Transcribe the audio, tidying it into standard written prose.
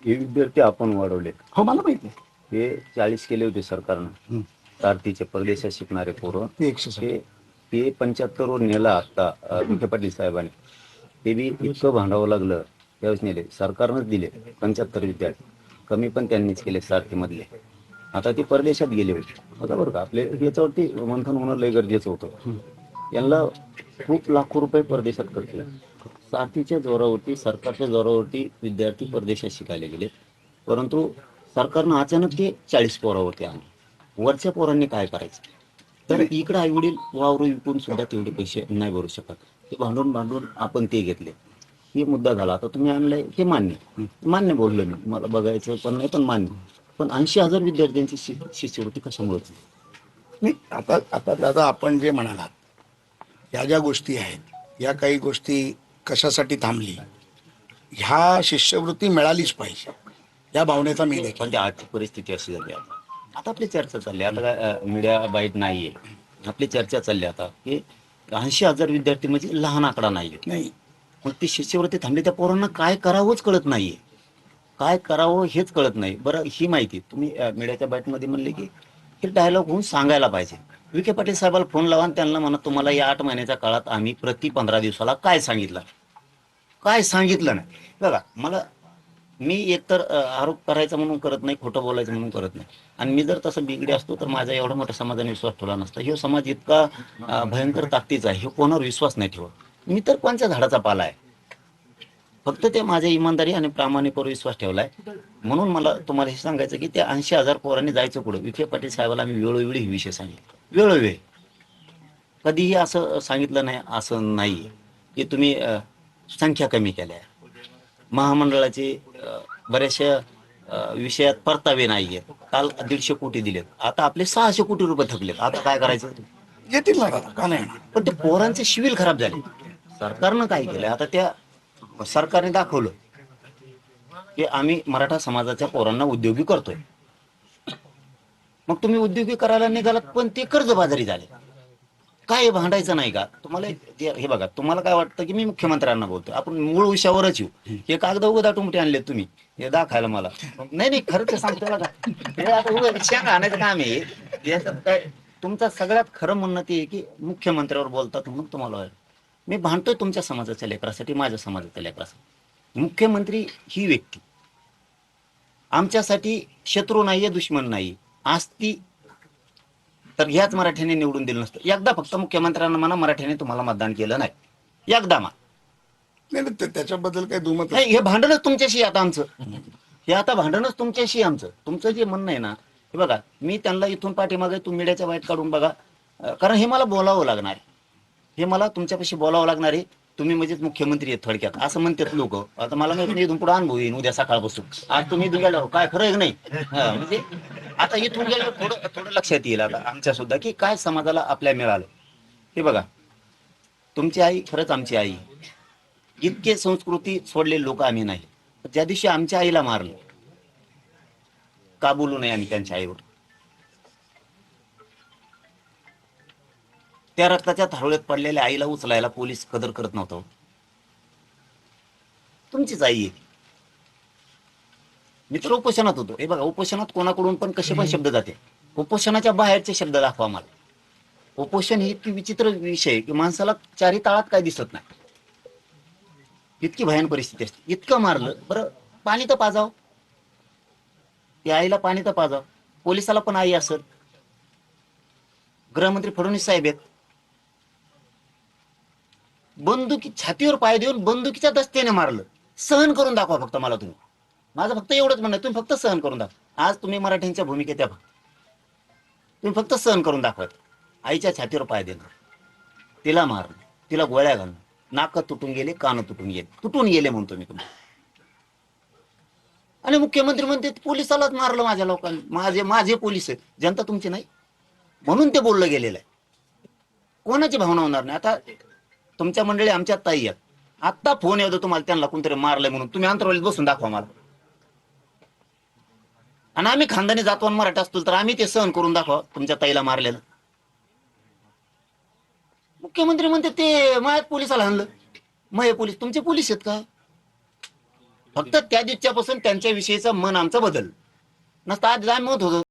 हे विद्यार्थी आपण वाढवले. हो मला माहिती आहे. हे 40 केले होते सरकारनं. तारतीचे परदेशात शिकणारे पोरं ते 160. ते 75 वर नेला आता विखे पाटील साहेबांनी. ते बी इतकं भांडावं लागलं त्यावेळेस नेले. सरकारनंच दिले 75 विद्यार्थी. कमी पण त्यांनीच केले सारथीमधले. आता ते परदेशात गेले होते. आता बरं का आपले याच्यावरती मंथन होणं लय गरजेचं होतं. यांना खूप लाखो रुपये परदेशात खर्च केला. साथीच्या जोरावरती सरकारच्या जोरावरती विद्यार्थी परदेशात शिकायला गेले. परंतु सरकारनं अचानक ते 40 पोरावरती आणले. वरच्या पोरांनी काय करायचं? तर इकडे आई वडील वावर विकून सुद्धा तेवढे पैसे नाही भरू शकत. ते भांडून आपण ते घेतले. हे मुद्दा झाला. आता तुम्ही आणलंय हे मान्य बोललो मी. मला बघायचं पण नाही पण मान्य. पण 80,000 विद्यार्थ्यांची शिष्यवृत्ती कशामुळे? नाही आता दादा आपण जे म्हणालात या ज्या गोष्टी आहेत या काही गोष्टी कशासाठी थांबली, ह्या शिष्यवृत्ती मिळालीच पाहिजे या भावनेचा मी देखील. पण आजची परिस्थिती अशी झाली. आता आपली चर्चा चालली. आता काय मीडिया बाईट नाहीये. आपली चर्चा चालली आता की 80,000 विद्यार्थी म्हणजे लहान आकडा नाहीये. नाही मग ती शिष्यवृत्ती थांबली. त्या पोरांना काय करावंच कळत नाहीये. काय करावं हेच कळत नाही. बरं ही माहिती तुम्ही मीडियाच्या बाईटमध्ये म्हणले की हे डायलॉग होऊन सांगायला पाहिजे. विखे पाटील साहेबाला फोन लावा आणि त्यांना म्हणा तुम्हाला या 8 महिन्याच्या काळात आम्ही प्रति 15 दिवसाला काय सांगितलं नाही. बघा मी एकतर आरोप करायचा म्हणून करत नाही, खोटं बोलायचं म्हणून करत नाही. आणि मी जर तसं बिगडी असतो तर माझा एवढा मोठा समाजाने विश्वास ठेवला नसता. हे समाज इतका भयंकर ताकदीचा आहे. हे कोणावर विश्वास नाही ठेवत. मी तर कोणत्या झाडाचा पाला आहे. फक्त ते माझ्या इमानदारी आणि प्रामाणिकवर विश्वास ठेवलाय. म्हणून मला तुम्हाला हे सांगायचं की त्या 80,000 पोरांनी जायचं पुढे. विखे पाटील साहेबाला आम्ही वेळोवेळी हे विषय सांगितले. वेळोवेळी कधीही असं सांगितलं नाही असं नाही की तुम्ही संख्या कमी केल्या. महामंडळाचे बऱ्याचशा विषयात परतावे नाहीये. काल 150 कोटी दिलेत. आता आपले 600 कोटी रुपये थकलेत. आता काय करायचं? येतील ना दादा, का नाही येणार? पण ते पोरांचे शिविल खराब झाले. सरकारनं काय केलंय? आता त्या सरकारने दाखवलं की आम्ही मराठा समाजाच्या पोरांना उद्योगी करतोय. मग तुम्ही उद्योगी करायला निघालात पण ते कर्जबाजारी झाले. काय भांडायचं नाही का तुम्हाला? हे बघा तुम्हाला काय वाटतं की मी मुख्यमंत्र्यांना बोलतोय. आपण मूळ विषयावरच येऊ. हे कागद उगा तुमटे आणले तुम्ही हे दाखायला मला. नाही खरंच सांगतो बघा. हे आता उगा विषय आणायचं काम आहे. याच्यात काय तुमचं सगळ्यात खरं म्हणणं ते की मुख्यमंत्र्यावर बोलतात म्हणून तुम्हाला मी भांडतोय तुमच्या समाजाच्या लेकरासाठी, माझ्या समाजाच्या लेकरासाठी. मुख्यमंत्री ही व्यक्ती आमच्यासाठी शत्रू नाहीये, दुश्मन नाही. असती तर ह्याच मराठ्याने निवडून दिलं नसतं. एकदा फक्त मुख्यमंत्र्यांना म्हणा मराठ्याने तुम्हाला मतदान केलं नाही. एकदा नाही त्याच्याबद्दल काही दुमत नाही. हे भांडणच तुमच्याशी आता आमचं. हे आता भांडणच तुमच्याशी आमचं. तुमचं जे म्हणणं आहे ना हे बघा मी त्यांना इथून पाठीमागे तुम्ही मीडियाच्या बाहेर काढून बघा. कारण हे मला बोलावं लागणार आहे. हे मला तुमच्यापाशी बोलावं लागणार आहे. तुम्ही म्हणजेच मुख्यमंत्री आहेत थोडक्यात असं म्हणतात लोक. आता मला माहिती इथून पुढे अनुभव येईल उद्या सकाळपासून. आज तुम्ही इथून गेल्यावर काय खरं आहे नाही म्हणजे आता इथून गेल्यावर थोडं लक्षात येईल आता आमच्या सुद्धा की काय समाजाला आपल्या मिळालं. हे बघा तुमची आई खरंच आमची आई. इतके संस्कृती सोडलेले लोक आम्ही नाही. ज्या दिवशी आमच्या आईला मारलं का बोलू नये आम्ही त्यांच्या आईवर? त्या रक्ताच्या थारोळ्यात पडलेल्या आईला उचलायला पोलीस कदर करत नव्हतं. तुमचीच आई आहे. मी तर उपोषणात होतो. हे बघा उपोषणात कोणाकडून पण कसे पण शब्द जाते. उपोषणाच्या बाहेरचे शब्द दाखवा मला. उपोषण ही इतकी विचित्र विषय आहे की माणसाला चारी ताळात काय दिसत नाही. इतकी भयान परिस्थिती असते. इतकं मारलं बरं पाणी तर पाजाव. त्या आईला पाणी तर पाजाव. पोलिसाला पण आई असत. गृहमंत्री फडणवीस साहेब आहेत. बंदुकी छातीवर पाय देऊन बंदुकीच्या दस्त्याने मारलं. सहन करून दाखवा फक्त मला तुम्ही. माझं फक्त एवढंच म्हणणं तुम्ही फक्त सहन करून दाखवा. आज तुम्ही मराठ्यांच्या भूमिकेत या. तुम्ही फक्त सहन करून दाखवा. आईच्या छातीवर पाय देणार, तिला मारणं, तिला गोळ्या घालणं, नाक तुटून गेले, कान तुटून गेले म्हणतो मी तुम्हाला. आणि मुख्यमंत्री म्हणते पोलिसालाच मारलं माझ्या लोकांनी, माझे माझे पोलीस आहेत, जनता तुमची नाही, म्हणून ते बोललं गेलेलं आहे. कोणाची भावना होणार नाही. आता तुमच्या मंडळी आमच्यात ताई आहेत, आत्ता फोन येतो तुम्हाला, त्यांना कोणतरी मारलंय म्हणून, तुम्ही अंतरवालीत बसून दाखवा मला. आणि आम्ही खानदानी जातवान मराठी असतो तर आम्ही ते सहन करून दाखवा तुमच्या ताईला मारलेलं. मुख्यमंत्री म्हणते ते माझ्यात पोलिसाला आणलं. मग हे पोलीस तुमचे पोलीस आहेत का? फक्त त्या दिवसापासून त्यांच्या विषयीचं मन आमचं बदल नसतं. आज आम्ही म्हणत होतो